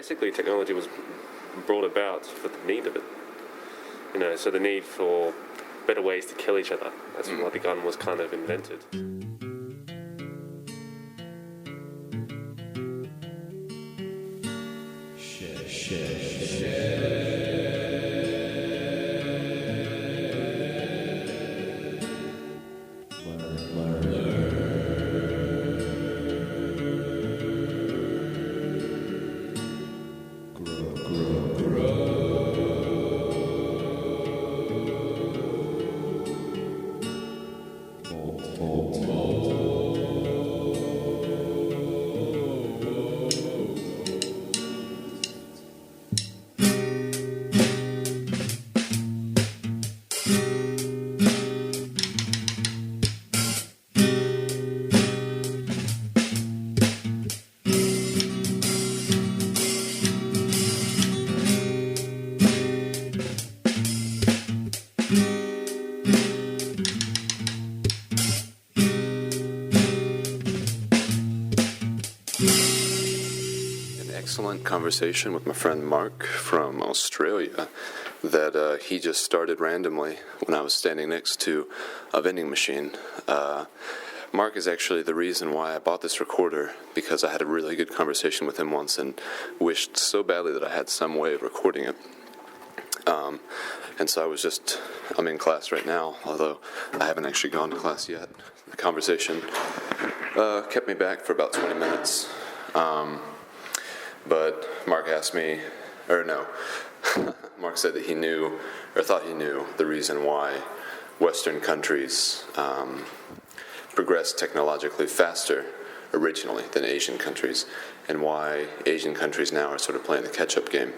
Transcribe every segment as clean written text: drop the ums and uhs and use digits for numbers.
basically technology was brought about for the need of it. So the need for better ways to kill each other. That's why the gun was kind of invented. Excellent conversation with my friend Mark from Australia that he just started randomly when I was standing next to a vending machine. Mark is actually the reason why I bought this recorder, because I had a really good conversation with him once and wished so badly that I had some way of recording it. And so I'm in class right now, although I haven't actually gone to class yet. The conversation kept me back for about 20 minutes. But Mark asked me, Mark said that he knew, or thought he knew, the reason why Western countries progressed technologically faster originally than Asian countries, and why Asian countries now are sort of playing the catch-up game.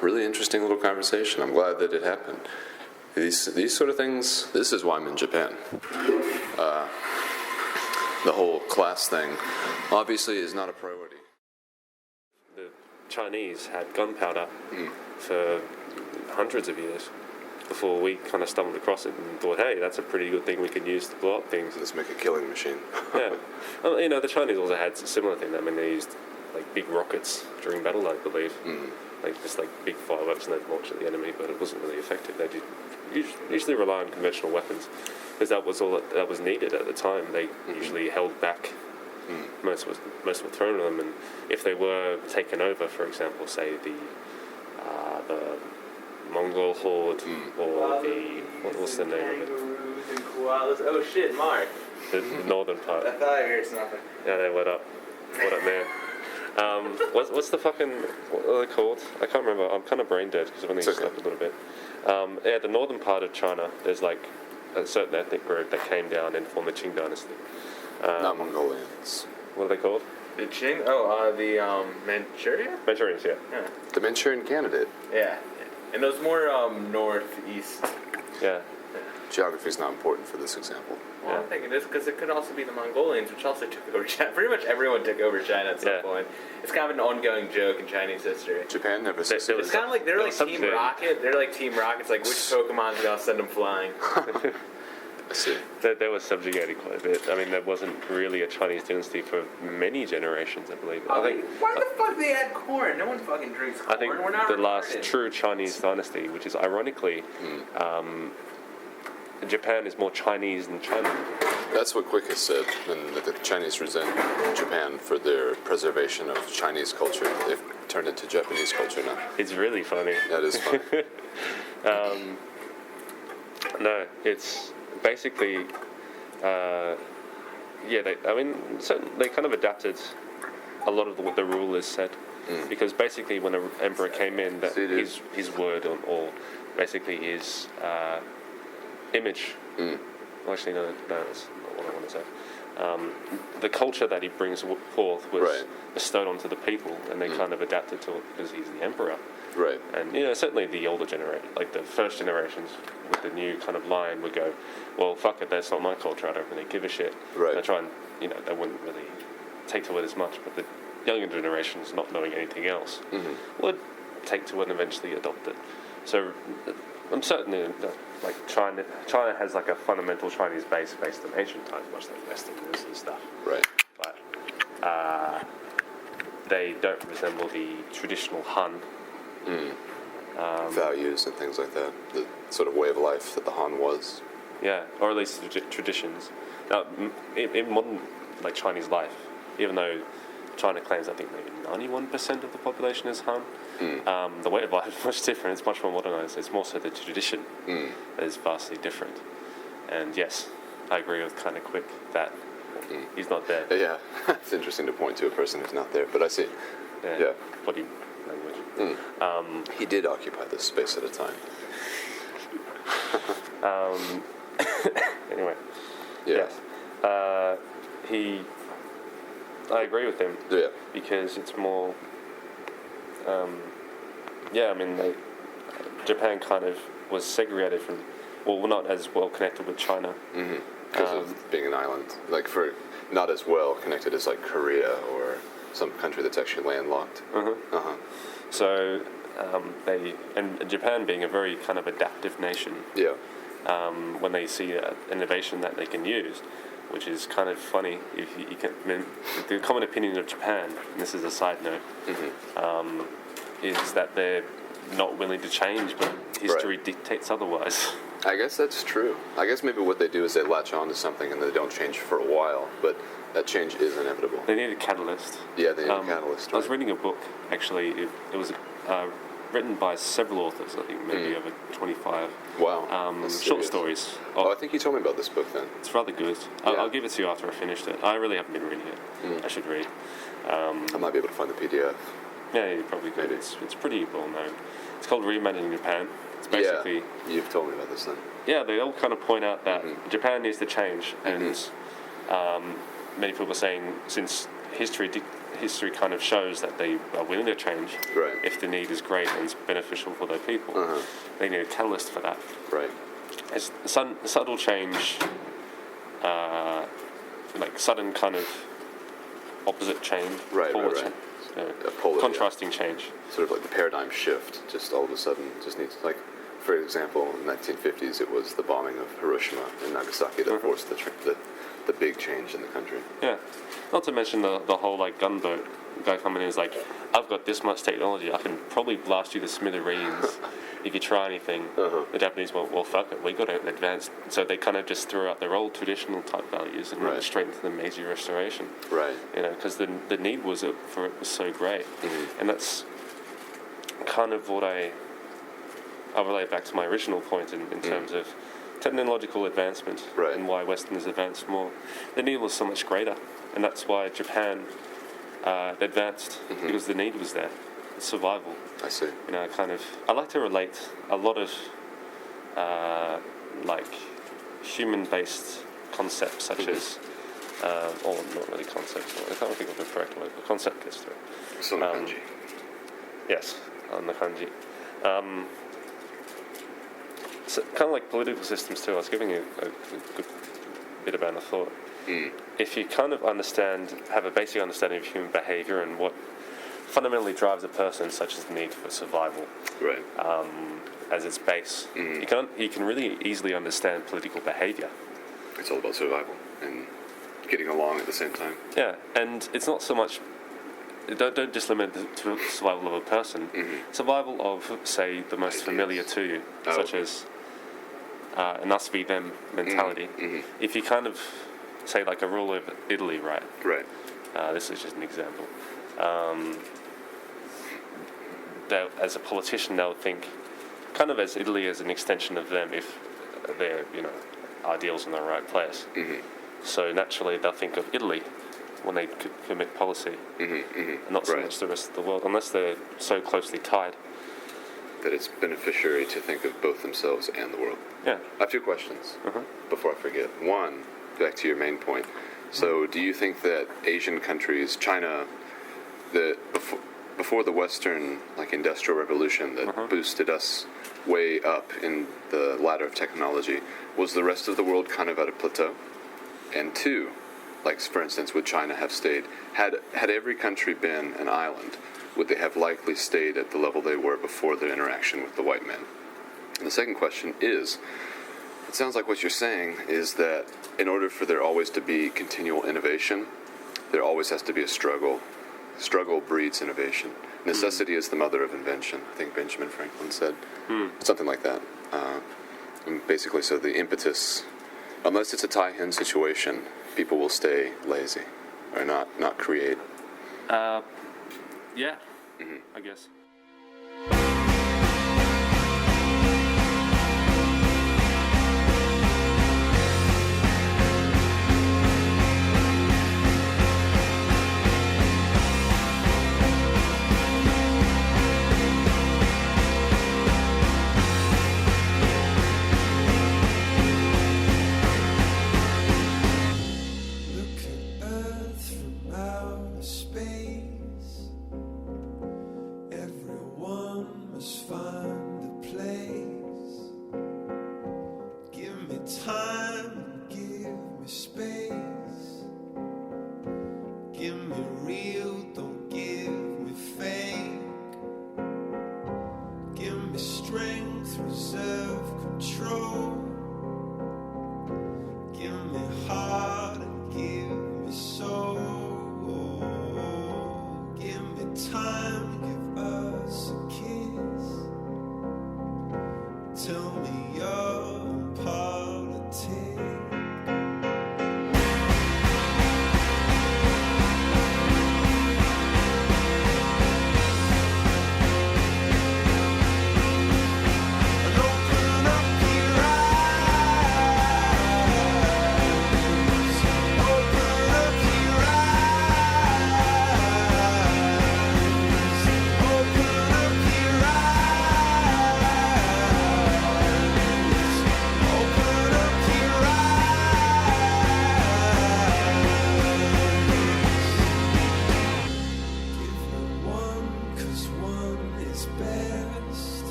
Really interesting little conversation. I'm glad that it happened. These sort of things, this is why I'm in Japan. The whole class thing obviously is not a priority. The Chinese had gunpowder for hundreds of years before we kind of stumbled across it and thought, hey, that's a pretty good thing we can use to blow up things. Let's make a killing machine. Yeah. The Chinese also had a similar thing. I mean, they used like big rockets during battle, I believe. Just big fireworks, and they'd launch at the enemy, but it wasn't really effective. They did usually rely on conventional weapons, because that was all that was needed at the time. They usually held back. Most were thrown at them, and if they were taken over, for example, say the Mongol horde or what's the name of it? Oh shit, Mark. The northern part. I thought I heard something. Yeah, what up? What up, man? What's the fucking, what are they called? I can't remember. I'm kind of brain dead because I've only slept a little bit. The northern part of China, there's like a certain ethnic group that came down and formed the Qing dynasty. Not Mongolians. What are they called? The Qing? The Manchuria? Manchurians, yeah. The Manchurian Candidate. Yeah. And those more northeast. Yeah. Geography is not important for this example. Well, I think it is, because it could also be the Mongolians, which also took over China. Pretty much everyone took over China at some point. It's kind of an ongoing joke in Chinese history. Japan never succeeded. It's kind of like they're like Team Rocket. They're like Team Rocket's like, which Pokemon's gonna send them flying? I see. They were subjugated quite a bit. I mean, there wasn't really a Chinese dynasty for many generations, I believe. Why the fuck they had corn? No one fucking drinks corn. I think We're not the retarded. last true Chinese dynasty, which is ironically, Japan is more Chinese than China. That's what Quick has said, and that the Chinese resent Japan for their preservation of Chinese culture. They've turned it to Japanese culture now. It's really funny. That is funny. No, it's basically, they kind of adapted a lot of what the rulers said, because basically when an emperor came in, that his word or basically his image. Well, actually, no, that's not what I want to say. The culture that he brings forth was bestowed onto the people, and they kind of adapted to it because he's the emperor. Right. And certainly the older generation, like the first generations with the new kind of line, would go, well, fuck it, that's not my culture. I don't really give a shit. Right. They try and they wouldn't really take to it as much, but the younger generations, not knowing anything else, would take to it and eventually adopt it. So I'm certain that China has like a fundamental Chinese base based on ancient times, much like Western is and stuff. Right. But they don't resemble the traditional Han. Values and things like that. The sort of way of life that the Han was. Yeah, or at least the traditions. Now, in modern like Chinese life, even though China claims I think maybe 91% of the population is Han, the way of life is much different. It's much more modernized. It's more so the tradition that is vastly different. And yes, I agree with kind of Quick that he's not there. Yeah, it's interesting to point to a person who's not there, but I see. Yeah. Body language. He did occupy this space at a time. Anyway. Yeah. Yes. I agree with him. Yeah. Because it's more. I mean, Japan kind of was segregated from. Well, we're not as well connected with China. Because of being an island. Like, for not as well connected as, like, Korea or some country that's actually landlocked. So, and Japan being a very kind of adaptive nation. Yeah. When they see an innovation that they can use, which is kind of funny. If you can, I mean, the common opinion of Japan, and this is a side note, is that they're not willing to change, but history dictates otherwise. I guess that's true. I guess maybe what they do is they latch on to something and they don't change for a while, but that change is inevitable. They need a catalyst. Yeah, they need a catalyst. I was reading a book, actually. It was written by several authors, I think maybe over 25. Wow. Short stories. I think you told me about this book then. It's rather good. Yeah. I'll give it to you after I finished it. I really haven't been reading it. I should read. I might be able to find the PDF. Yeah, you probably could. It's pretty well known. It's called Reimagining Japan. It's basically... Yeah, you've told me about this then. Yeah, they all kind of point out that Japan needs to change, and many people are saying since history kind of shows that they are willing to change, if the need is great and it's beneficial for their people, they need a catalyst for that. Right. It's subtle change, like sudden kind of opposite change, polar change, contrasting change. Sort of like the paradigm shift, just all of a sudden just needs, like, for example, in the 1950s it was the bombing of Hiroshima and Nagasaki that forced the big change in the country. Yeah. Not to mention the whole like gunboat guy coming in is like, I've got this much technology, I can probably blast you to smithereens if you try anything. The Japanese went, well, fuck it, we got to advance. So they kind of just threw out their old traditional type values and went straight into the Meiji Restoration. Right. You know, because the need for it was so great. And that's kind of what I'll relate back to my original point in terms of technological advancement and why Westerners advanced more. The need was so much greater, and that's why Japan advanced, because the need was there. Survival. I see. You know, I like to relate a lot of like human-based concepts such as, or not really concepts, I can't think of the correct word, the concept gets through. So the kanji. Yes, on the kanji. So kind of like political systems too. I was giving you a good bit about a thought. If you kind of have a basic understanding of human behavior and what fundamentally drives a person, such as the need for survival, as its base, you can really easily understand political behavior. It's all about survival and getting along at the same time. Yeah, and it's not so much. Don't just limit it to survival of a person. Survival of, say, the most familiar to you, such as an us v them mentality. If you kind of say like a rule of Italy, right? This is just an example. As a politician, they'll think kind of as Italy as an extension of them if their ideals in the right place. So naturally, they'll think of Italy when they commit policy, and not so much the rest of the world, unless they're so closely tied. That it's beneficiary to think of both themselves and the world. Yeah. I have two questions before I forget. One, back to your main point. So do you think that Asian countries, China, before the Western industrial revolution that boosted us way up in the ladder of technology, was the rest of the world kind of at a plateau? And two, like for instance would China have stayed, had every country been an island, would they have likely stayed at the level they were before their interaction with the white men? And the second question is, it sounds like what you're saying is that in order for there always to be continual innovation, there always has to be a struggle struggle breeds innovation. Necessity is the mother of invention, I think Benjamin Franklin said. Something like that. And basically, so the impetus, unless it's a tie-in situation, people will stay lazy or not create. Yeah, I guess.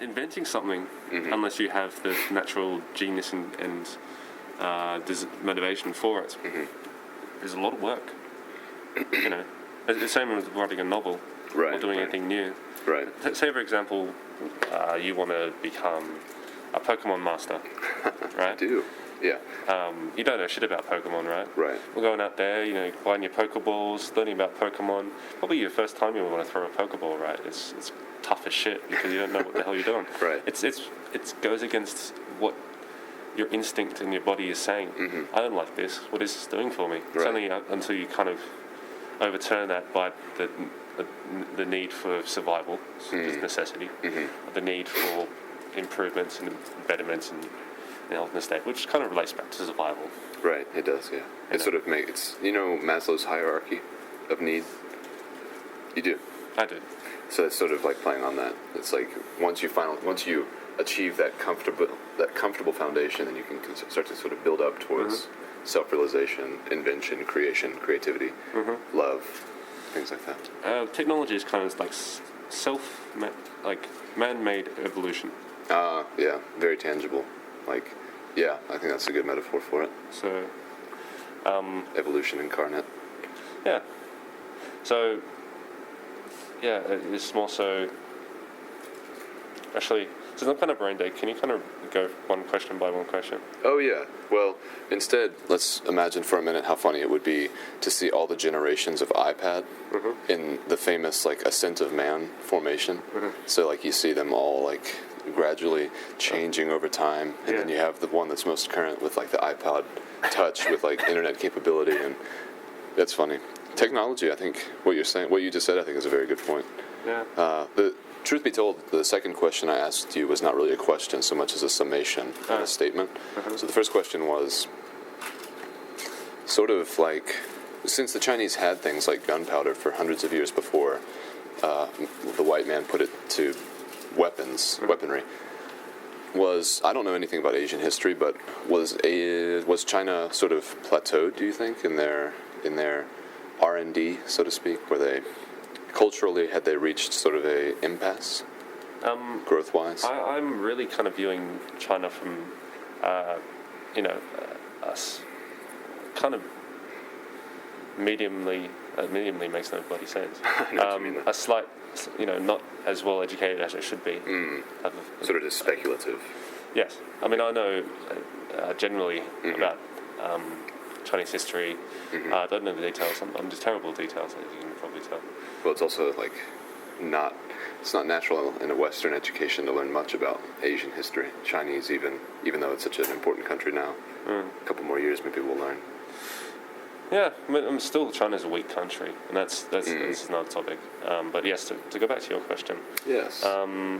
inventing something unless you have the natural genius and motivation for it. There's a lot of work. You know, it's the same with writing a novel or doing anything new. Right. Say, for example, you want to become a Pokemon master, right? I do. Yeah. You don't know shit about Pokemon, right? Right. We're going out there, you know, buying your Pokeballs, learning about Pokemon. Probably your first time you want to throw a Pokeball, right? It's tough as shit because you don't know what the hell you're doing. Right. It goes against what your instinct in your body is saying. I don't like this. What is this doing for me? It's only until you kind of overturn that by the need for survival, just necessity, the need for improvements and betterments and health and state, which kind of relates back to survival. Right, it does, yeah. It sort of makes, Maslow's hierarchy of need? You do? I do. So it's sort of like playing on that. It's like once you achieve that comfortable foundation, then you can start to sort of build up towards self-realization, invention, creation, creativity, love, things like that. Technology is kind of like man-made evolution. Yeah, very tangible. Like, yeah, I think that's a good metaphor for it. So, evolution incarnate. Yeah. So, yeah, it's more so. Actually, so I'm kind of brain dead. Can you kind of go one question by one question? Oh, yeah. Well, instead, let's imagine for a minute how funny it would be to see all the generations of iPad in the famous, like, ascent of man formation. So, like, you see them all, like, gradually changing over time, and then you have the one that's most current with, like, the iPod Touch with, like, internet capability, and that's funny. Technology, I think, what you just said, I think is a very good point. Yeah. Truth be told, the second question I asked you was not really a question so much as a summation and a statement. So the first question was sort of like, since the Chinese had things like gunpowder for hundreds of years before the white man put it to weaponry, I don't know anything about Asian history, but was China sort of plateaued, do you think, in their R&D, so to speak, where they culturally, had they reached sort of a impasse, growth-wise? I'm really kind of viewing China from, us kind of mediumly makes no bloody sense. A slight, not as well educated as it should be. Sort of just speculative. Yes. I mean, I know generally about Chinese history. I don't know the details. I'm just terrible at details, as you can probably tell. Well, it's also like it's not natural in a Western education to learn much about Asian history, Chinese even though it's such an important country now. A couple more years, maybe we'll learn. Yeah, I mean, still China's a weak country, and that's this is another topic. But yes, to go back to your question. Yes. I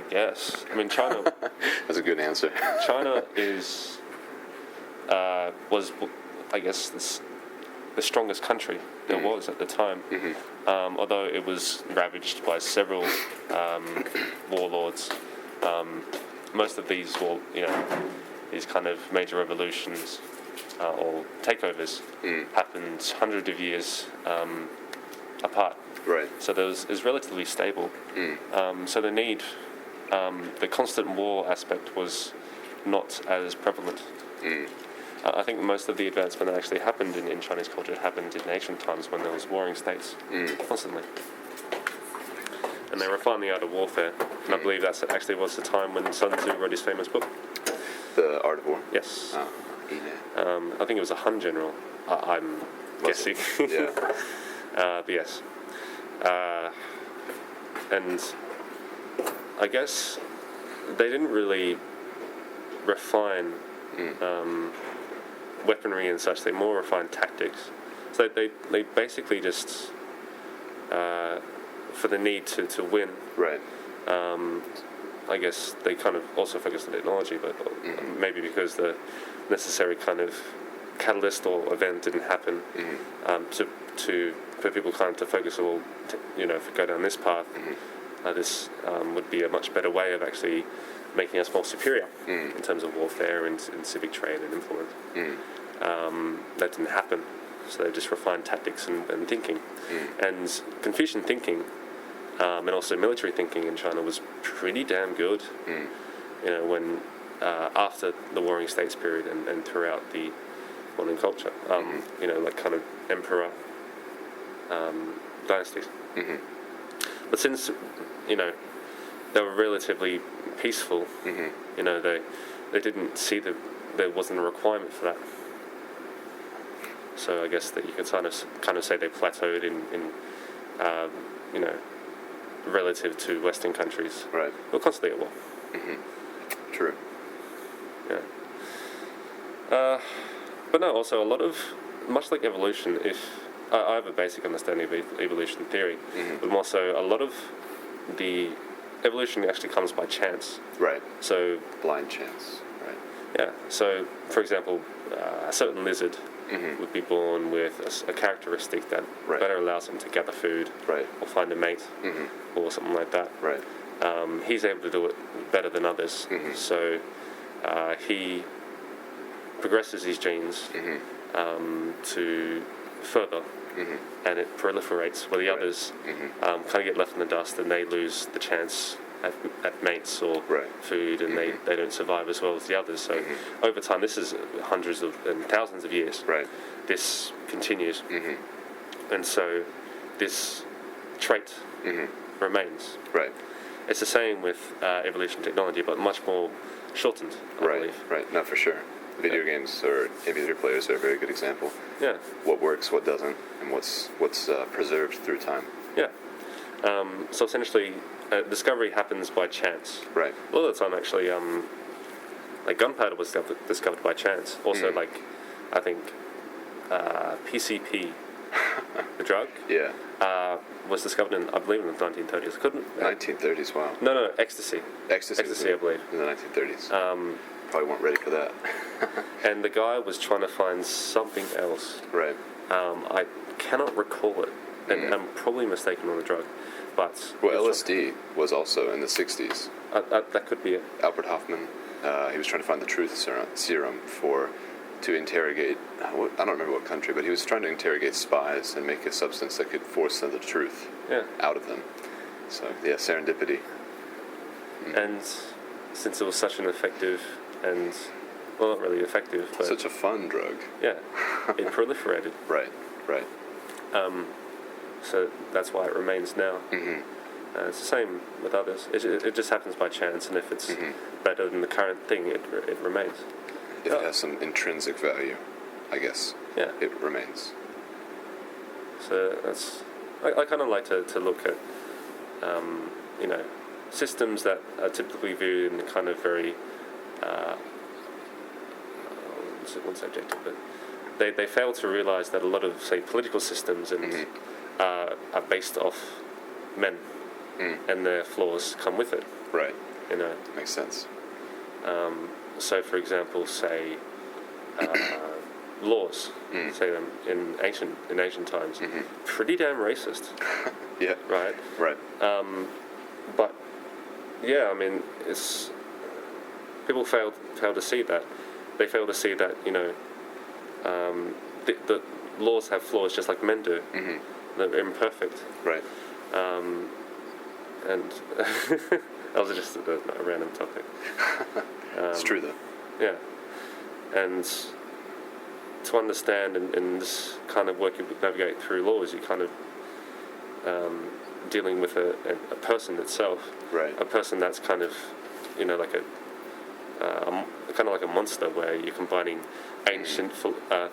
guess. I mean, China. That's a good answer. China was, I guess, the strongest country there was at the time. Although it was ravaged by several warlords. Most of these these kind of major revolutions or takeovers happened hundreds of years apart. Right. So it was relatively stable. So the need, the constant war aspect was not as prevalent. I think most of the advancement that actually happened in Chinese culture happened in ancient times when there was warring states constantly. And they refined the art of warfare. And I believe that actually was the time when Sun Tzu wrote his famous book. The Art of War? Yes. Oh, I think it was a Han general. I'm guessing. Yeah. But yes. And I guess they didn't really refine weaponry and such. They more refined tactics. So they basically just for the need to win. Right. I guess they kind of also focused on technology, but maybe because the necessary kind of catalyst or event didn't happen for people kind of to focus, if we go down this path, this would be a much better way of actually making us more superior in terms of warfare and civic trade and influence. That didn't happen, so they just refined tactics and thinking. And Confucian thinking and also military thinking in China was pretty damn good. You know, when after the Warring States period and throughout the modern culture, you know, like kind of emperor dynasties. But since, you know, they were relatively peaceful, you know, they didn't see there wasn't a requirement for that. So I guess that you could kind of say they plateaued in you know, relative to Western countries. Right. Well, constantly at war. True. Yeah. But no, also a lot of, much like evolution, if I have a basic understanding of evolution theory, but more so a lot of the evolution actually comes by chance. Right. So Blind chance. Right. yeah. So for example, a certain lizard would be born with a characteristic that better allows him to gather food, or find a mate, or something like that. Right. He's able to do it better than others. So he progresses his genes to further, and it proliferates, where the others kind of get left in the dust, and they lose the chance at mates or food, and they don't survive as well as the others. So over time, this is hundreds of and thousands of years. Right. This continues, and so this trait remains. Right. It's the same with evolution technology, but much more shortened, I believe. Right. No, for sure. Video games or emulator players are a very good example. Yeah. What works, what doesn't, and what's preserved through time. Yeah. So essentially, discovery happens by chance. Right. A lot of the time, actually, like gunpowder was discovered by chance. Also, like, I think PCP, the drug, was discovered in, I believe, in the 1930s. 1930s, wow. No, ecstasy. Ecstasy, I believe. In the 1930s. Probably weren't ready for that. And the guy was trying to find something else. Right. I cannot recall it, and I'm probably mistaken on the drug. But well, LSD was also in the 60s. That could be it. Albert Hoffman, he was trying to find the truth serum to interrogate, I don't remember what country, but he was trying to interrogate spies and make a substance that could force the truth out of them. So, yeah, serendipity. And since it was such an effective and, well, not really effective, but... Such a fun drug. Yeah, it proliferated. Right. So that's why it remains now. It's the same with others. It just happens by chance, and if it's better than the current thing, it remains. If it has some intrinsic value, I guess. Yeah. It remains. So that's... I kind of like to look at, you know, systems that are typically viewed in the kind of very... what's subjective, but they fail to realise that a lot of, say, political systems and are based off men, and their flaws come with it. Right. You know. Makes sense. So, for example, say laws, say them in ancient times, pretty damn racist. Yeah. Right. Right. But yeah, I mean, it's people fail to see that. They fail to see that, you know, the laws have flaws just like men do. They're imperfect. Right. And that was just a random topic. It's true, though. Yeah. And to understand and this kind of work you navigate through laws, you kind of dealing with a person itself. Right. A person that's kind of, you know, like kind of like a monster, where you're combining ancient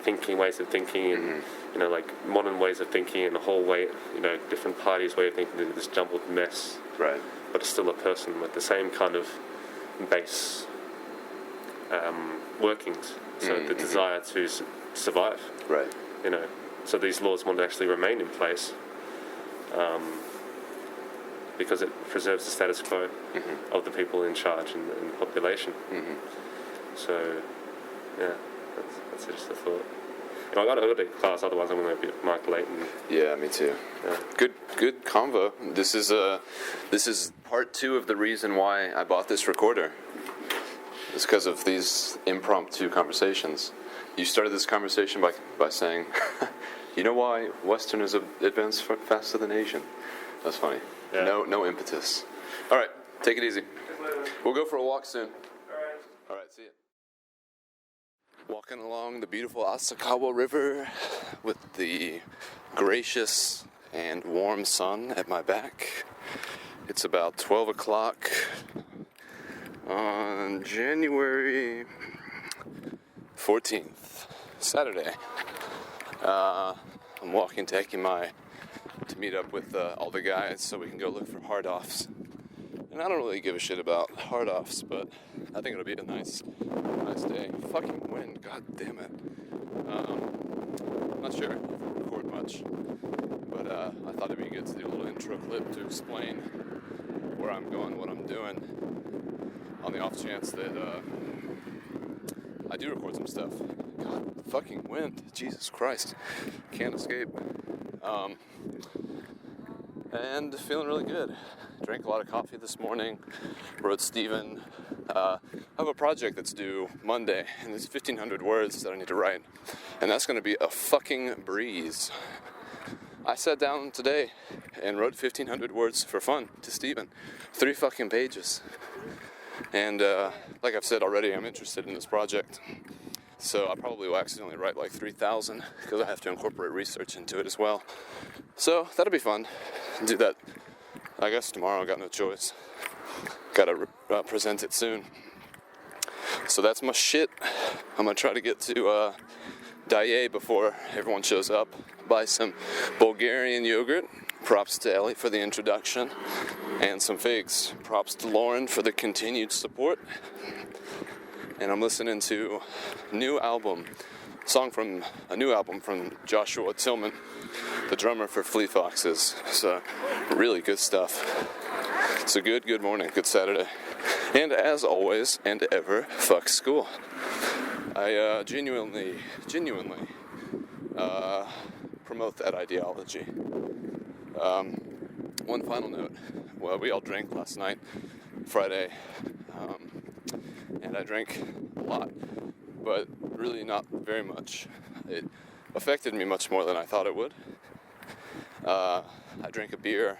thinking, ways of thinking, and you know, like modern ways of thinking, and the whole way, you know, different parties' way of thinking into this jumbled mess. Right. But it's still a person with the same kind of base workings. So the desire to survive. Right. You know, so these laws want to actually remain in place. Because it preserves the status quo of the people in charge and the population. So, yeah, that's just a thought. You know, I got to go to class, otherwise I'm going to be Mark late. Yeah, me too. Yeah. Good convo. This is part 2 of the reason why I bought this recorder. It's because of these impromptu conversations. You started this conversation by saying, you know why Westerners advance faster than Asian? That's funny. Yeah. No impetus. All right, take it easy. We'll go for a walk soon. All right, see ya. Walking along the beautiful Asakawa River with the gracious and warm sun at my back. It's about 12 o'clock on January 14th, Saturday. I'm walking to Ekimai to meet up with all the guys so we can go look for hard-offs. And I don't really give a shit about hard-offs, but I think it'll be a nice day. Fucking wind, god damn it. I'm not sure if we'll record much, but I thought it'd be good to do a little intro clip to explain where I'm going, what I'm doing, on the off chance that I do record some stuff. God, fucking wind, Jesus Christ, can't escape. And feeling really good. Drank a lot of coffee this morning, wrote Steven. I have a project that's due Monday, and there's 1,500 words that I need to write, and that's going to be a fucking breeze. I sat down today and wrote 1,500 words for fun to Steven. 3 fucking pages. And like I've said already, I'm interested in this project. So I probably will accidentally write like 3,000 because I have to incorporate research into it as well. So that'll be fun. Do that, I guess, tomorrow. I got no choice. Gotta present it soon. So that's my shit. I'm gonna try to get to Daye before everyone shows up. Buy some Bulgarian yogurt. Props to Ellie for the introduction. And some figs. Props to Lauren for the continued support. And I'm listening to a new album from Joshua Tillman, the drummer for Fleet Foxes. So really good stuff. It's a good morning, good Saturday. And as always and ever, fuck school. I genuinely promote that ideology. One final note. Well, we all drank last night, Friday, and I drank a lot, but really not very much. It affected me much more than I thought it would. I drank a beer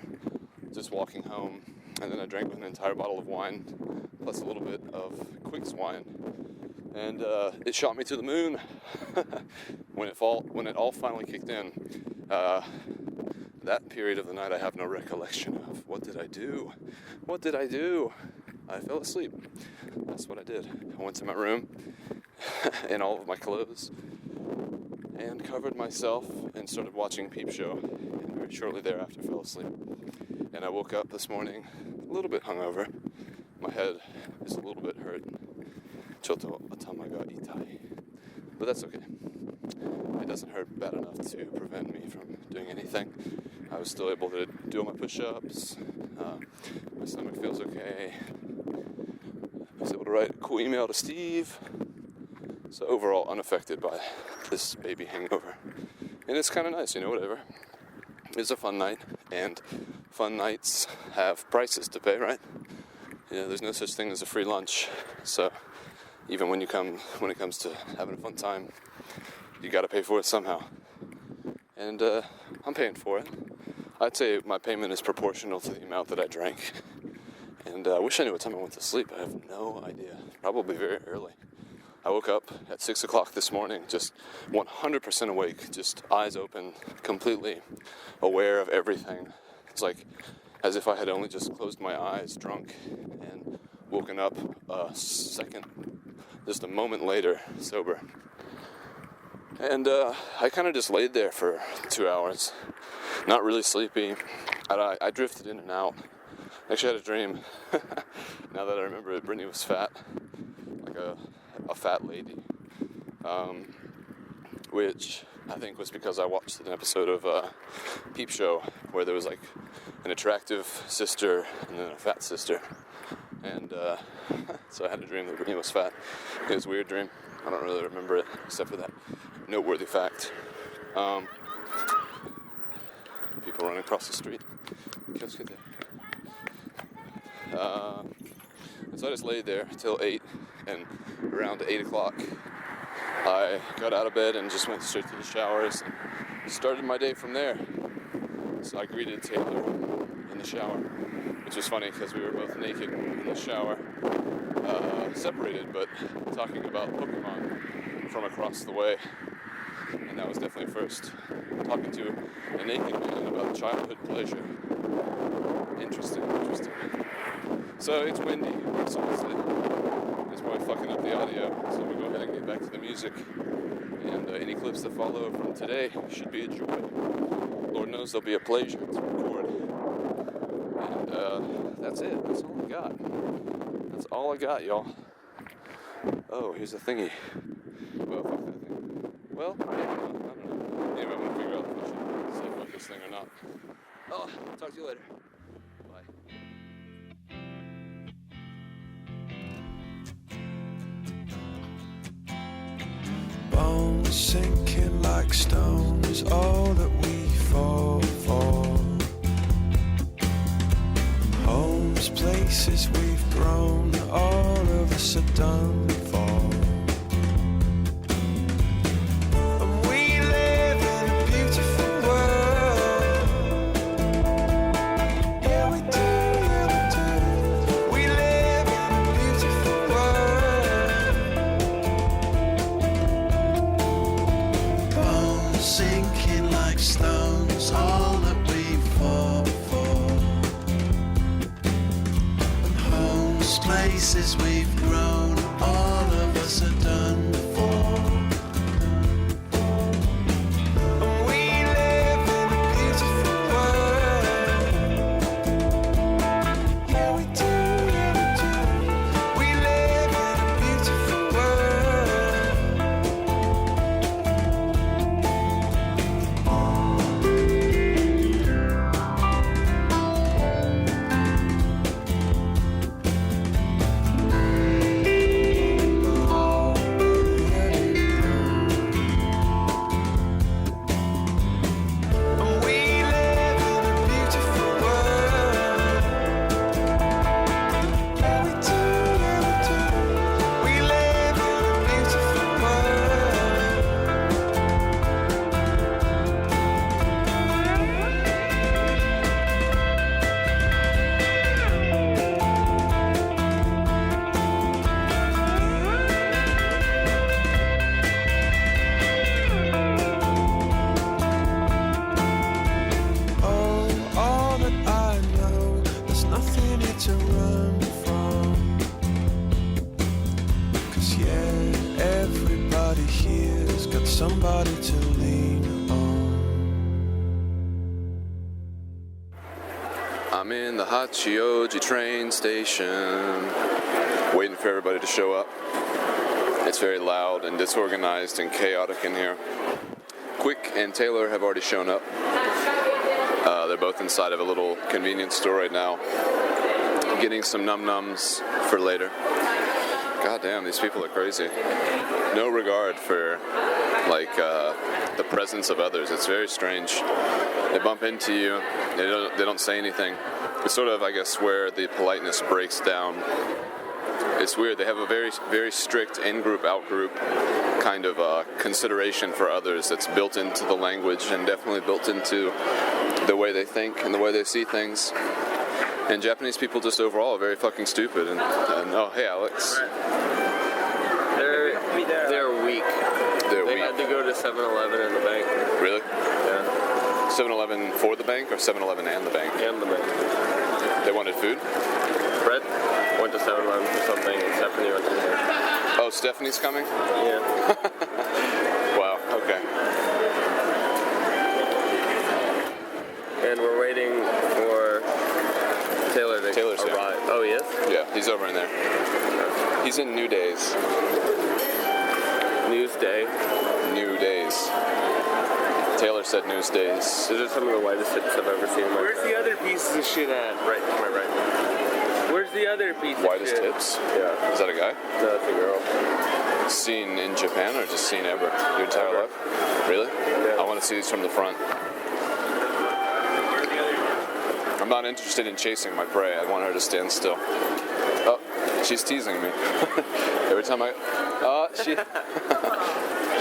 just walking home, and then I drank an entire bottle of wine, plus a little bit of Quick's wine, and it shot me to the moon. When it all finally kicked in, that period of the night I have no recollection of. What did I do? I fell asleep. That's what I did. I went to my room in all of my clothes and covered myself and started watching Peep Show, and very shortly thereafter fell asleep. And I woke up this morning a little bit hungover. My head is a little bit hurt. Choto atama ga itai. But that's okay. It doesn't hurt bad enough to prevent me from doing anything. I was still able to do all my push-ups. My stomach feels okay. I was able to write a cool email to Steve. So overall, unaffected by this baby hangover. And it's kind of nice, whatever. It's a fun night, and fun nights have prices to pay, right? There's no such thing as a free lunch. So even when it comes to having a fun time, you got to pay for it somehow. And I'm paying for it. I'd say my payment is proportional to the amount that I drank. And I wish I knew what time I went to sleep. I have no idea. Probably very early. I woke up at 6 o'clock this morning, just 100% awake, just eyes open, completely aware of everything. It's like as if I had only just closed my eyes, drunk, and woken up just a moment later, sober. And I kind of just laid there for 2 hours, not really sleepy. I drifted in and out. Actually, I had a dream. Now that I remember it, Brittany was fat, like a fat lady, which I think was because I watched an episode of Peep Show where there was like an attractive sister and then a fat sister, and so I had a dream that Brittany was fat. It was a weird dream. I don't really remember it except for that noteworthy fact. People running across the street. And so I just laid there till 8, and around 8 o'clock I got out of bed and just went straight to the showers and started my day from there. So I greeted Taylor in the shower, which was funny because we were both naked in the shower, separated, but talking about Pokemon from across the way. And that was definitely a first. Talking to a naked man about childhood pleasure. Interesting. So it's windy, so it's probably fucking up the audio, so we'll go ahead and get back to the music. And any clips that follow from today should be a joy. Lord knows they'll be a pleasure to record. And that's it. That's all I got. That's all I got, y'all. Oh, here's a thingy. Well, fuck that thing. Well, I don't know. Anyway, I'm gonna figure out if I should say fuck this thing or not. Oh, talk to you later. Bye. Bones sinking like stones, all that we fall for. Homes, places we've grown, all of us are done for. And we live in a beautiful world. Yeah, we do, yeah, we do. We live in a beautiful world. Bones sinking like stones, all that we fall for. And homes, places we've grown, all of us are done for. And we live in a beautiful world. Yeah, we do, yeah, we do. We live in a beautiful world. And we live in a beautiful world. Yeah, we do, yeah, we do. We live in a beautiful world. Oh, all that I know, there's nothing here to run from. 'Cause yeah, everybody here's got somebody to lean on. I'm in the Hachioji train station, waiting for everybody to show up. It's very loud and disorganized and chaotic in here. Quick and Taylor have already shown up. They're both inside of a little convenience store right now, getting some num-nums for later. God damn, these people are crazy. No regard for, like, the presence of others. It's very strange. They bump into you. They don't say anything. It's sort of, I guess, where the politeness breaks down. It's weird. They have a very, very strict in-group, out-group kind of consideration for others that's built into the language and definitely built into the way they think and the way they see things. And Japanese people just overall are very fucking stupid. And oh, hey, Alex. They're weak. They had to go to 7-Eleven and the bank. Really? Yeah. 7-Eleven for the bank or 7-Eleven and the bank? And the bank. They wanted food? Fred went to 7-Eleven for something, and Stephanie went to the bank. Oh, Stephanie's coming? Yeah. Wow, okay. And we're waiting for Taylor to Taylor's here. arrive. Oh, he is? Yeah, he's over in there. He's in New Days. Newsday. New Days. Taylor said News Days. These are some of the whitest hips I've ever seen in my Where's the other pieces of shit at? Right, to my right. Where's the other piece Whitest of shit? hips? Yeah. Is that a guy? No, that's a girl. Seen in Japan or just seen ever? Your entire Ever. life? Really? Yeah. I want to see these from the front. I'm not interested in chasing my prey. I want her to stand still. Oh, she's teasing me. Every time I... Oh, she...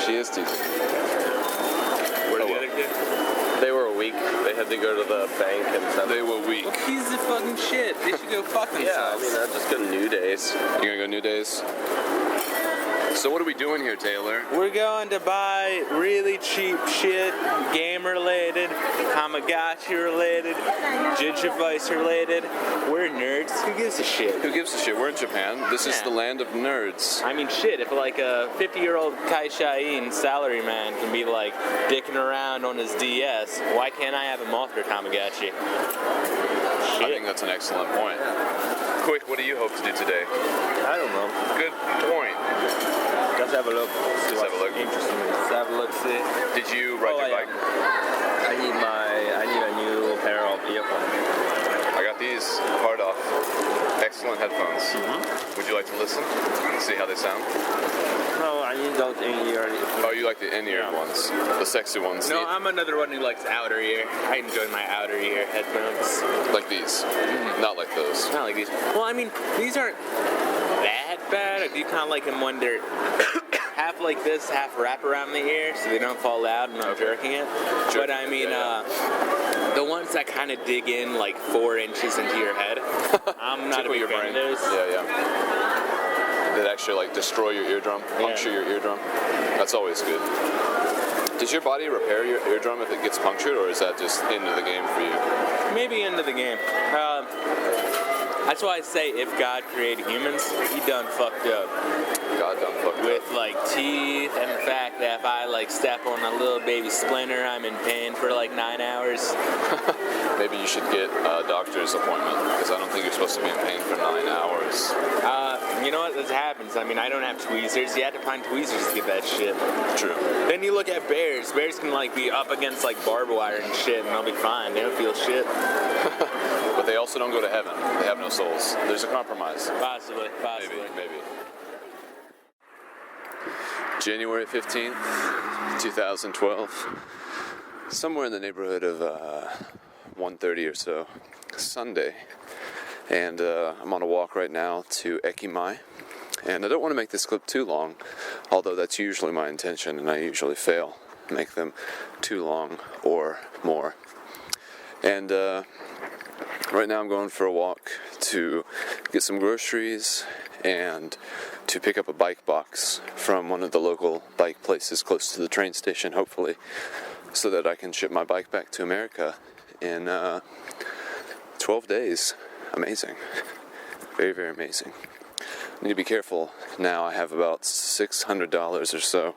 she is teasing me. Where's Oh, the well. other kid? They were weak. They had to go to the bank and stuff. They were weak. Well, pieces of fucking shit. They should go fuck themselves. Yeah, I mean, I'll just go to New Days. You gonna go New Days? So what are we doing here, Taylor? We're going to buy really cheap shit, game related, Tamagotchi related, Digivice related. We're nerds. Who gives a shit? Who gives a shit? We're in Japan. This is Yeah. the land of nerds. I mean, shit, if like a 50-year-old Kaishain salaryman can be like dicking around on his DS, why can't I have a Mothra Tamagotchi? I think that's an excellent point. Quick, what do you hope to do today? I don't know. Good point. Let's have a look. Let's have a look. Interesting. Let's have a look. See. Did you ride your bike? I need a new pair of earphones. I got these hard off. Excellent headphones. Would you like to listen? See how they sound? No, I need those in-ear. Oh, you like the in-ear ones, the sexy ones. No, I'm another one who likes outer ear. I enjoy my outer ear headphones. Like these, not like those. Not like these. Well, I mean, these aren't that bad. I do kind of like them when they're half like this, half wrap around the ear, so they don't fall out and I'm jerking it. But I mean, the ones that kind of dig in like 4 inches into your head, I'm not a big fan of those. Yeah. That actually like destroy your eardrum, puncture your eardrum. That's always good. Does your body repair your eardrum if it gets punctured, or is that just end of the game for you? Maybe end of the game. That's why I say if God created humans, he done fucked up. God done fucked up. With like teeth and the fact that if I like step on a little baby splinter, I'm in pain for like 9 hours. Maybe you should get a doctor's appointment, because I don't think you're supposed to be in pain for 9 hours. You know what? This happens. I mean, I don't have tweezers. You have to find tweezers to get that shit. True. Then you look at bears. Bears can like be up against like barbed wire and shit, and they'll be fine. They don't feel shit. But they also don't go to heaven. They have no souls. There's a compromise. Possibly. Maybe. January 15th, 2012. Somewhere in the neighborhood of 1:30 or so. Sunday. And I'm on a walk right now to Ekimai. And I don't want to make this clip too long, although that's usually my intention, and I usually fail. Make them too long or more. And right now I'm going for a walk to get some groceries and to pick up a bike box from one of the local bike places close to the train station, hopefully, so that I can ship my bike back to America in 12 days. Amazing. Very, very amazing. I need to be careful now. I have about $600 or so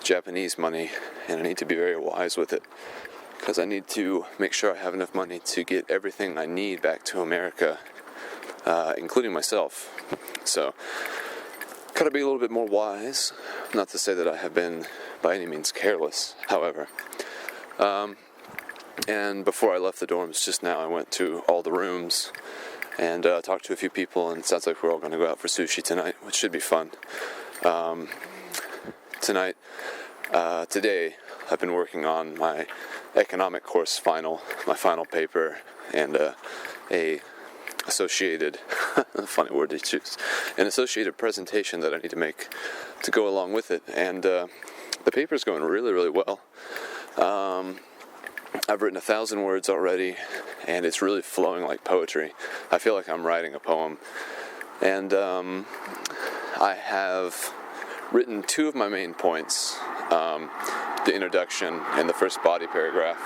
Japanese money, and I need to be very wise with it, because I need to make sure I have enough money to get everything I need back to America, including myself. So, gotta be a little bit more wise. Not to say that I have been by any means careless, however. And before I left the dorms just now, I went to all the rooms and talked to a few people, and it sounds like we're all going to go out for sushi tonight, which should be fun. Today, I've been working on my economic course my final paper, and a associated, funny word to choose, an associated presentation that I need to make to go along with it, and the paper's going really, really well. I've written 1,000 words already, and it's really flowing like poetry. I feel like I'm writing a poem. And I have written 2 of my main points, the introduction and the first body paragraph.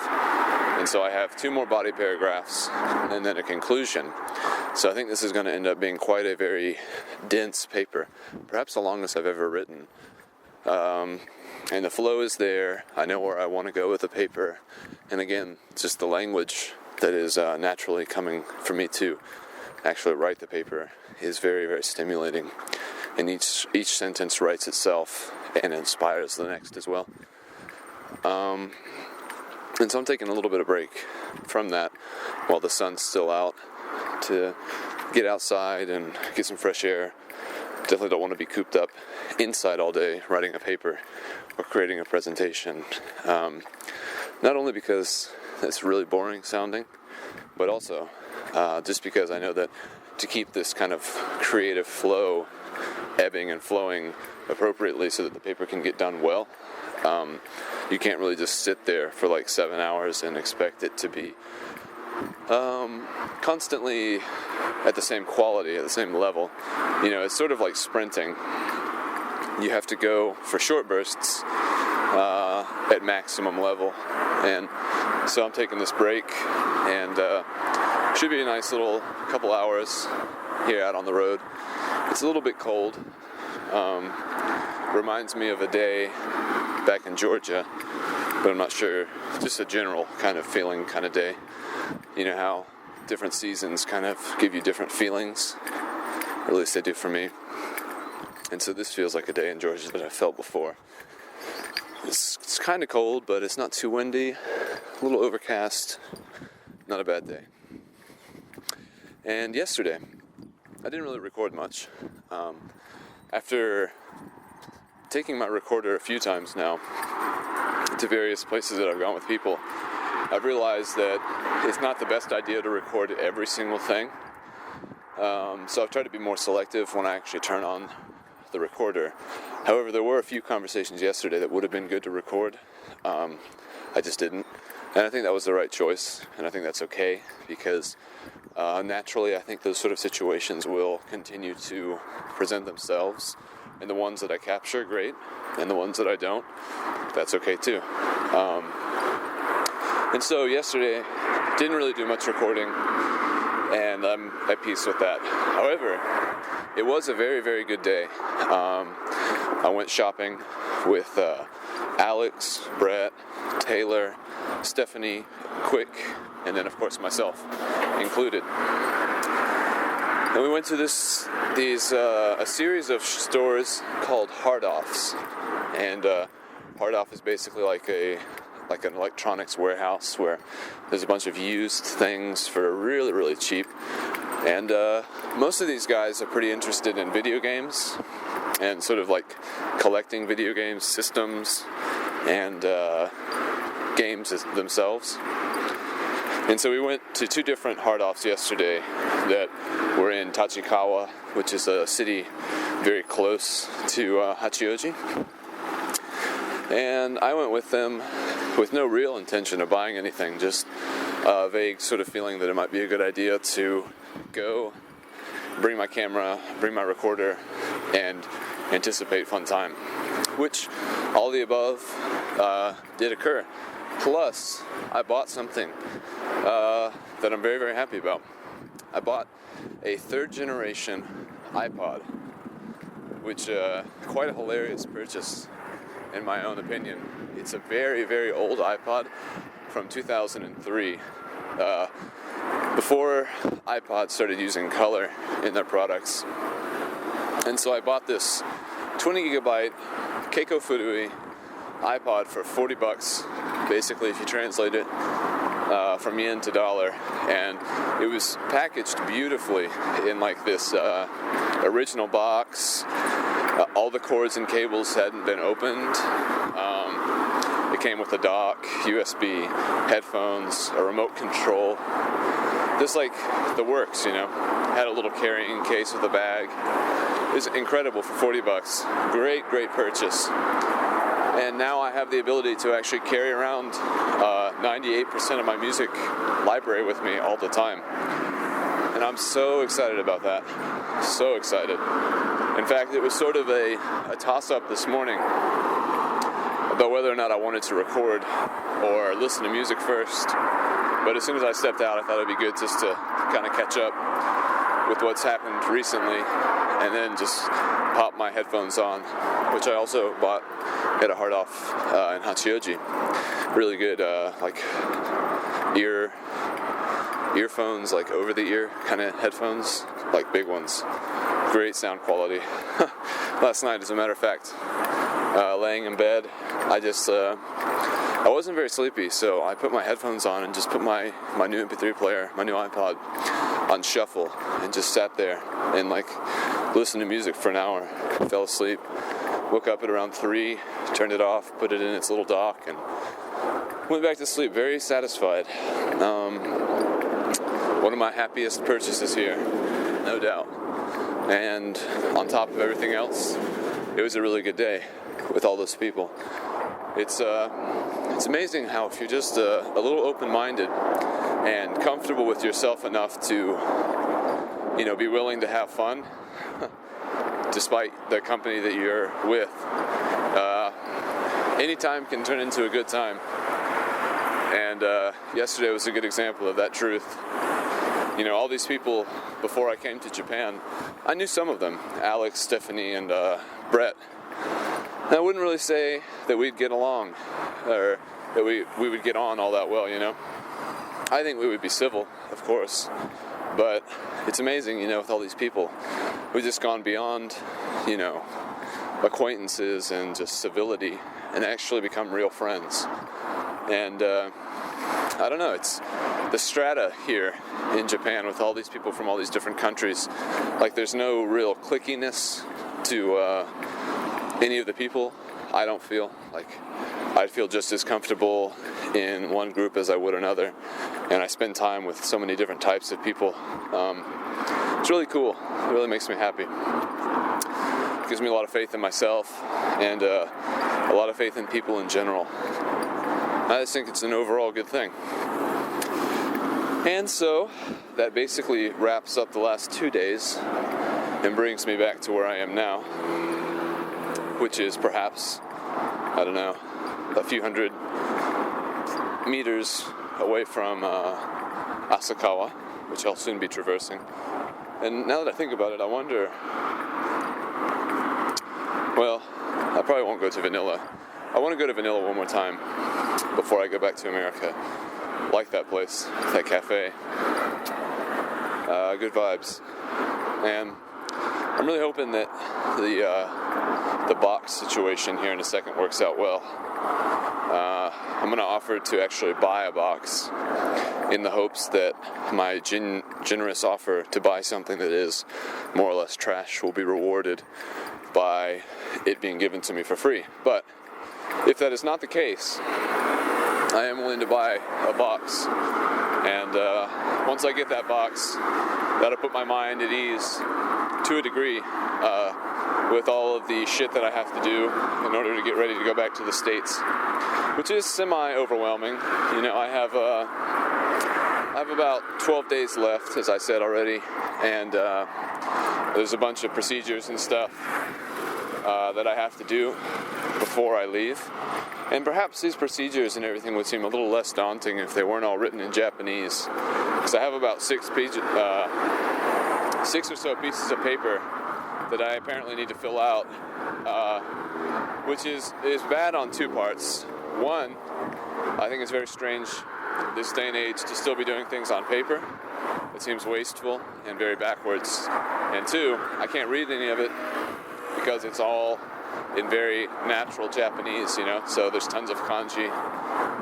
And so I have 2 more body paragraphs and then a conclusion. So I think this is going to end up being quite a very dense paper, perhaps the longest I've ever written. And the flow is there. I know where I want to go with the paper. And again, just the language that is naturally coming for me to actually write the paper is very, very stimulating. And each sentence writes itself and inspires the next as well. And so I'm taking a little bit of break from that while the sun's still out to get outside and get some fresh air. Definitely don't want to be cooped up inside all day writing a paper or creating a presentation. Not only because it's really boring sounding, but also just because I know that to keep this kind of creative flow ebbing and flowing appropriately so that the paper can get done well. You can't really just sit there for like 7 hours and expect it to be constantly at the same quality, at the same level. You know, it's sort of like sprinting. You have to go for short bursts at maximum level. And so I'm taking this break, and should be a nice little couple hours here out on the road. It's a little bit cold. Reminds me of a day back in Georgia, but I'm not sure. Just a general kind of feeling kind of day. You know how different seasons kind of give you different feelings, or at least they do for me. And so this feels like a day in Georgia that I felt before. It's kind of cold, but it's not too windy. A little overcast. Not a bad day. And yesterday, I didn't really record much. After taking my recorder a few times now to various places that I've gone with people, I've realized that it's not the best idea to record every single thing. So I've tried to be more selective when I actually turn on the recorder. However, there were a few conversations yesterday that would have been good to record. I just didn't. And I think that was the right choice, and I think that's okay, because naturally I think those sort of situations will continue to present themselves, and the ones that I capture, great, and the ones that I don't, that's okay too. And so yesterday, didn't really do much recording, and I'm at peace with that. However, it was a very, very good day. I went shopping with Alex, Brett, Taylor, Stephanie, Quick, and then of course myself included. And we went to a series of stores called Hard Offs, and Hard Off is basically like an electronics warehouse where there's a bunch of used things for really, really cheap. And most of these guys are pretty interested in video games and sort of like collecting video games, systems, and games themselves. And so we went to two different Hard Offs yesterday that were in Tachikawa, which is a city very close to Hachioji. And I went with them with no real intention of buying anything, just a vague sort of feeling that it might be a good idea to go, bring my camera, bring my recorder, and anticipate fun time. Which, all the above did occur. Plus, I bought something that I'm very, very happy about. I bought a third generation iPod, which quite a hilarious purchase in my own opinion. It's a very, very old iPod from 2003. Before iPods started using color in their products. And so I bought this 20 gigabyte Keiko Furui iPod for $40, basically, if you translate it from yen to dollar. And it was packaged beautifully in like this original box. All the cords and cables hadn't been opened. It came with a dock, USB, headphones, a remote control. Just like the works, you know. Had a little carrying case with a bag. It was incredible for $40. Great, great purchase. And now I have the ability to actually carry around 98% of my music library with me all the time. And I'm so excited about that. So excited. In fact, it was sort of a toss-up this morning about whether or not I wanted to record or listen to music first. But as soon as I stepped out, I thought it'd be good just to kind of catch up with what's happened recently, and then just pop my headphones on, which I also bought at a Hard Off in Hachioji. Really good, like earphones, like over the ear kind of headphones, like big ones. Great sound quality. Last night, as a matter of fact, laying in bed, I wasn't very sleepy, so I put my headphones on and just put my new MP3 player, my new iPod, on shuffle, and just sat there and like listened to music for an hour. Fell asleep, woke up at around 3, turned it off, put it in its little dock, and went back to sleep very satisfied. One of my happiest purchases here, no doubt. And on top of everything else, it was a really good day with all those people. It's amazing how if you're just a little open-minded and comfortable with yourself enough to, be willing to have fun, despite the company that you're with, any time can turn into a good time. And yesterday was a good example of that truth. All these people, before I came to Japan, I knew some of them, Alex, Stephanie, and Brett. And I wouldn't really say that we'd get along, or that we would get on all that well, I think we would be civil, of course, but it's amazing, with all these people. We've just gone beyond, acquaintances and just civility, and actually become real friends. And I don't know, it's the strata here in Japan with all these people from all these different countries. Like, there's no real clickiness to any of the people. I don't feel like I'd feel just as comfortable in one group as I would another, and I spend time with so many different types of people. It's really cool. It really makes me happy. It gives me a lot of faith in myself and a lot of faith in people in general. I just think it's an overall good thing. And so that basically wraps up the last 2 days and brings me back to where I am now, which is perhaps, I don't know, a few hundred meters away from Asakawa, which I'll soon be traversing. And now that I think about it, I wonder, well, I probably won't go to Vanilla. I want to go to Vanilla one more time before I go back to America. Like that place, that cafe. Good vibes. And I'm really hoping that the box situation here in a second works out well. I'm going to offer to actually buy a box in the hopes that my generous offer to buy something that is more or less trash will be rewarded by it being given to me for free. But if that is not the case, I am willing to buy a box. And once I get that box, that'll put my mind at ease to a degree with all of the shit that I have to do in order to get ready to go back to the States, which is semi-overwhelming. I have about 12 days left, as I said already, and there's a bunch of procedures and stuff that I have to do before I leave. And perhaps these procedures and everything would seem a little less daunting if they weren't all written in Japanese, because I have about 6 or so pieces of paper that I apparently need to fill out, which is bad on 2 parts. One, I think it's very strange this day and age to still be doing things on paper. It seems wasteful and very backwards. And 2, I can't read any of it because it's all in very natural Japanese, so there's tons of kanji,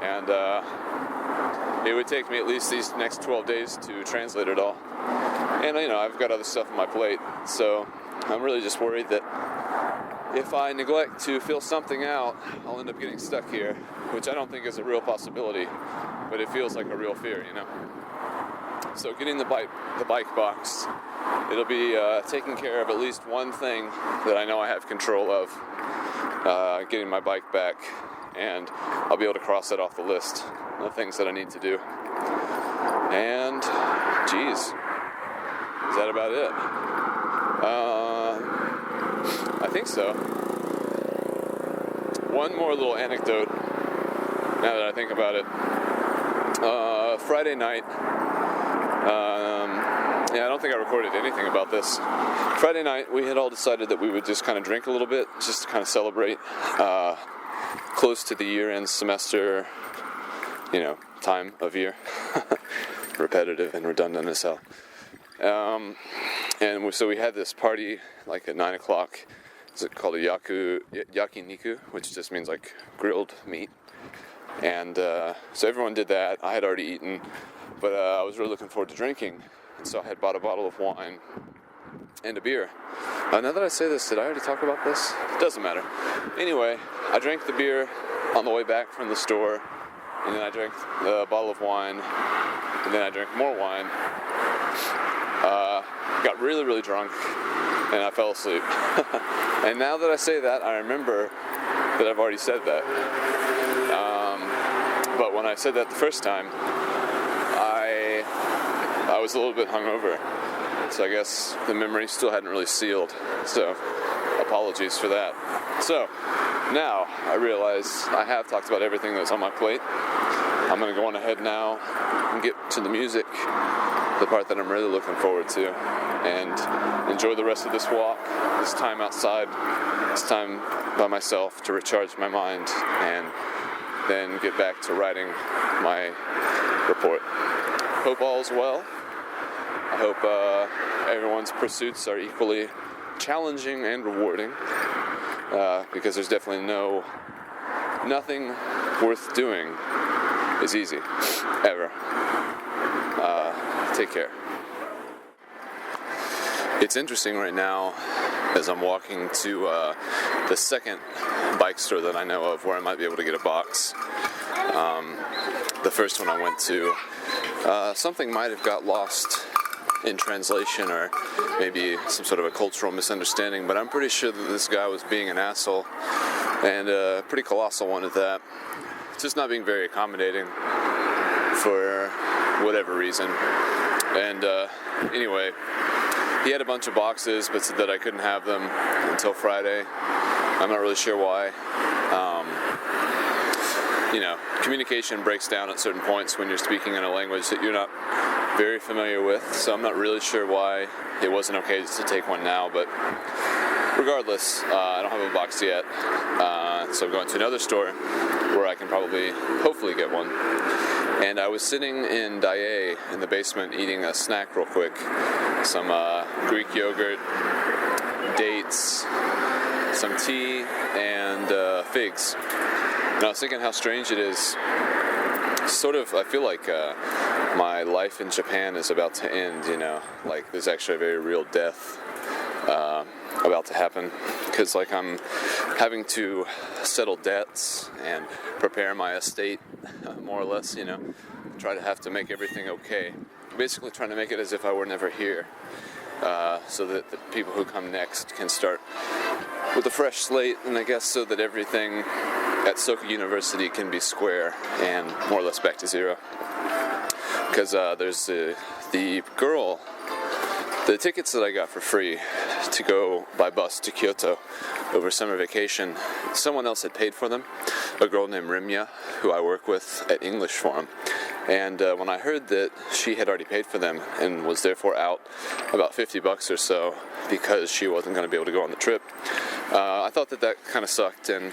and it would take me at least these next 12 days to translate it all. And I've got other stuff on my plate, so I'm really just worried that if I neglect to fill something out, I'll end up getting stuck here, which I don't think is a real possibility, but it feels like a real fear, So getting the bike box, it'll be taking care of at least one thing that I know I have control of, getting my bike back, and I'll be able to cross that off the list of things that I need to do. And, geez, is that about it? I think so. One more little anecdote, now that I think about it. Friday night, I don't think I recorded anything about this. Friday night, we had all decided that we would just kind of drink a little bit, just to kind of celebrate close to the year-end semester, time of year. Repetitive and redundant as hell. So we had this party like at 9 o'clock. It's called a yakiniku, which just means like grilled meat. And so everyone did that. I had already eaten, but I was really looking forward to drinking. And so I had bought a bottle of wine and a beer. Now that I say this, did I already talk about this? It doesn't matter. Anyway, I drank the beer on the way back from the store, and then I drank the bottle of wine, and then I drank more wine. Got really, really drunk, and I fell asleep. And now that I say that, I remember that I've already said that. But when I said that the first time, I was a little bit hungover. So I guess the memory still hadn't really sealed. So apologies for that. So now I realize I have talked about everything that's on my plate. I'm going to go on ahead now and get to the music, the part that I'm really looking forward to, and enjoy the rest of this walk, this time outside, this time by myself to recharge my mind, and then get back to writing my report. Hope all is well. I hope everyone's pursuits are equally challenging and rewarding, because there's definitely nothing worth doing is easy, ever. Take care. It's interesting right now as I'm walking to the second bike store that I know of where I might be able to get a box. The first one I went to, something might have got lost in translation, or maybe some sort of a cultural misunderstanding, but I'm pretty sure that this guy was being an asshole, and a pretty colossal one at that. Just not being very accommodating for whatever reason. And anyway, he had a bunch of boxes, but said that I couldn't have them until Friday. I'm not really sure why. Communication breaks down at certain points when you're speaking in a language that you're not very familiar with, so I'm not really sure why it wasn't okay to take one now, but regardless, I don't have a box yet, so I'm going to another store where I can hopefully get one. And I was sitting in Dae in the basement eating a snack real quick, some Greek yogurt, dates, some tea, and figs. And I was thinking how strange it is. I feel like my life in Japan is about to end, like there's actually a very real death about to happen, because like I'm having to settle debts and prepare my estate, more or less, try to have to make everything okay. Basically trying to make it as if I were never here, so that the people who come next can start with a fresh slate, and I guess so that everything at Soka University can be square and more or less back to zero. Because there's the girl, the tickets that I got for free to go by bus to Kyoto over summer vacation, someone else had paid for them, a girl named Rimya, who I work with at English Forum. And when I heard that she had already paid for them and was therefore out about $50 or so because she wasn't going to be able to go on the trip, I thought that kind of sucked, and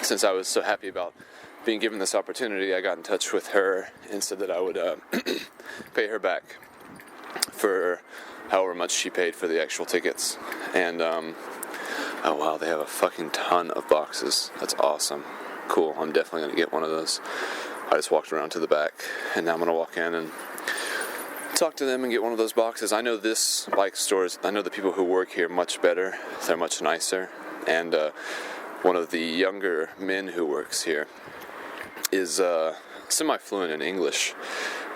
since I was so happy about being given this opportunity, I got in touch with her and said that I would pay her back for however much she paid for the actual tickets. And oh wow, they have a fucking ton of boxes. That's awesome. Cool, I'm definitely going to get one of those. I just walked around to the back, and now I'm going to walk in and talk to them and get one of those boxes. I know this bike stores, I know the people who work here much better. They're much nicer. And one of the younger men who works here is semi-fluent in English.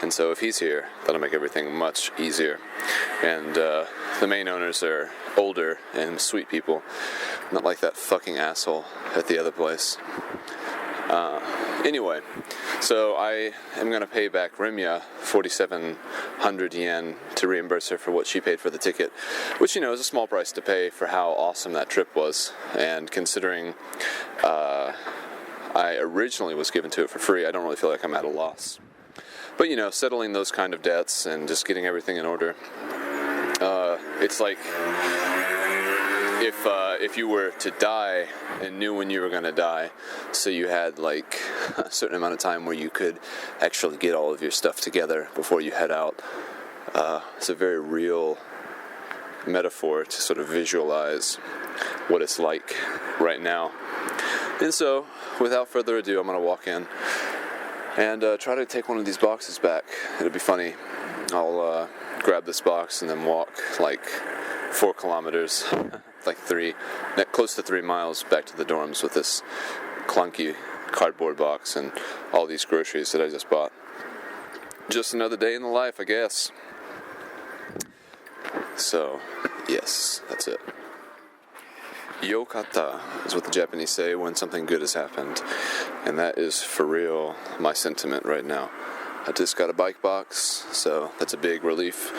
And so if he's here, that'll make everything much easier. And the main owners are older and sweet people, not like that fucking asshole at the other place. Anyway, so I am going to pay back Rimya 4,700 yen to reimburse her for what she paid for the ticket, which, is a small price to pay for how awesome that trip was. And considering I originally was given to it for free, I don't really feel like I'm at a loss. But, settling those kind of debts and just getting everything in order, it's like if you were to die and knew when you were going to die, so you had like a certain amount of time where you could actually get all of your stuff together before you head out. It's a very real metaphor to sort of visualize what it's like right now. And so, without further ado, I'm going to walk in and try to take one of these boxes back. It'll be funny. I'll grab this box and then walk like 4 kilometers, like close to 3 miles back to the dorms with this clunky cardboard box and all these groceries that I just bought. Just another day in the life, I guess. So, Yes, that's it. Yokata is what the Japanese say when something good has happened. And that is for real my sentiment right now. I just got a bike box, so that's a big relief.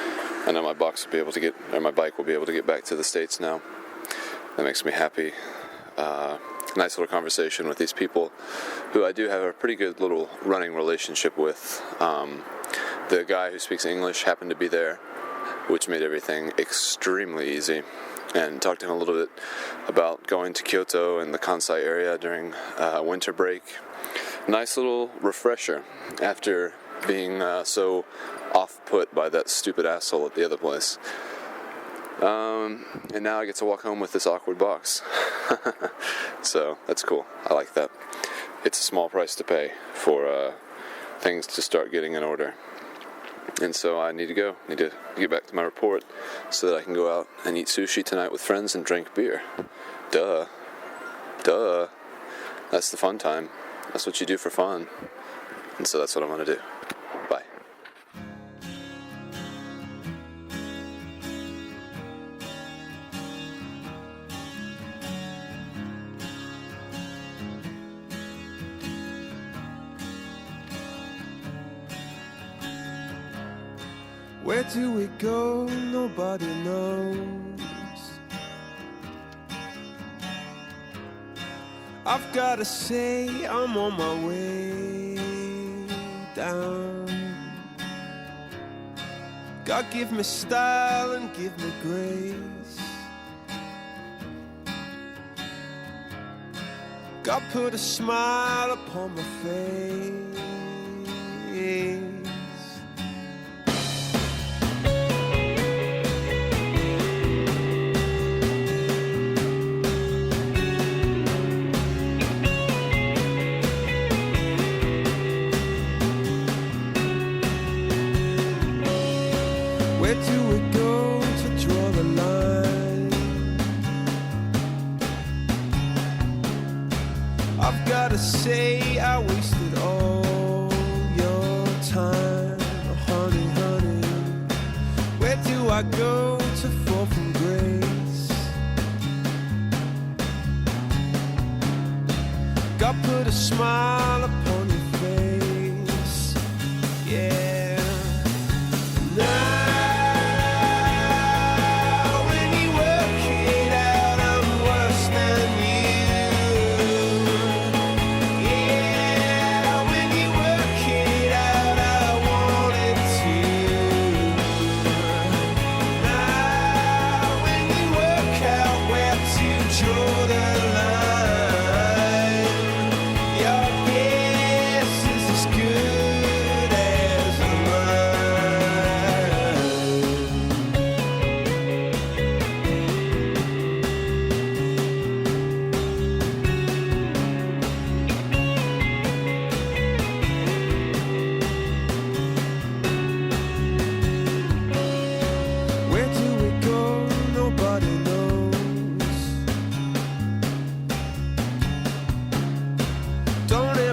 I know my bike will be able to get back to the States now. That makes me happy. Nice little conversation with these people who I do have a pretty good little running relationship with. The guy who speaks English happened to be there, which made everything extremely easy. And talked to him a little bit about going to Kyoto and the Kansai area during winter break. Nice little refresher after being so off-put by that stupid asshole at the other place. And now I get to walk home with this awkward box. So that's cool. I like that. It's a small price to pay for things to start getting in order. And so I need to get back to my report so that I can go out and eat sushi tonight with friends and drink beer. Duh. That's the fun time. That's what you do for fun. And so that's what I'm going to do. Bye. Where do we go? Nobody knows. I've gotta say I'm on my way down. God give me style and give me grace. God put a smile upon my face. Where do we go to draw the line? I've gotta say I wasted all your time, honey, honey. Where do I go to fall from grace? God put a smile upon your face, yeah. Now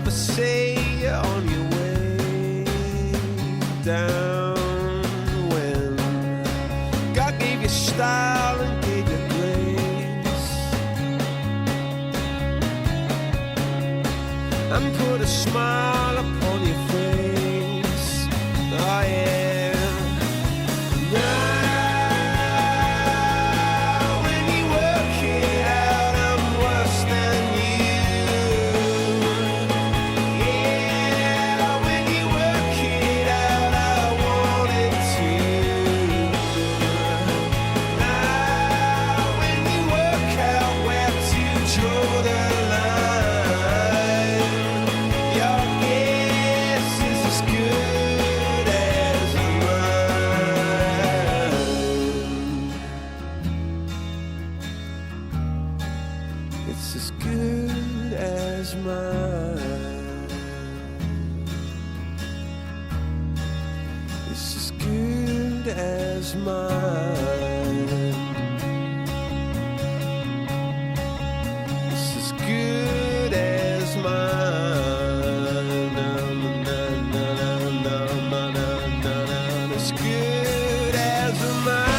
say you're on your way down when God gave you style and gave you grace and put a smile upon your face. Oh yeah. Now when you work it out, I'm worse than you. It's as good as mine. It's as good as mine. It's as good as mine. As good as mine.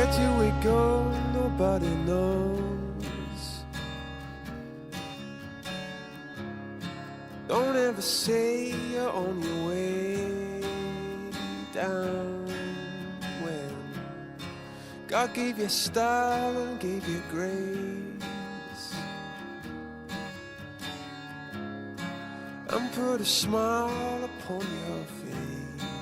Where do we go? Nobody knows. Don't ever say you're on your way down when God gave you style and gave you grace and put a smile upon your face.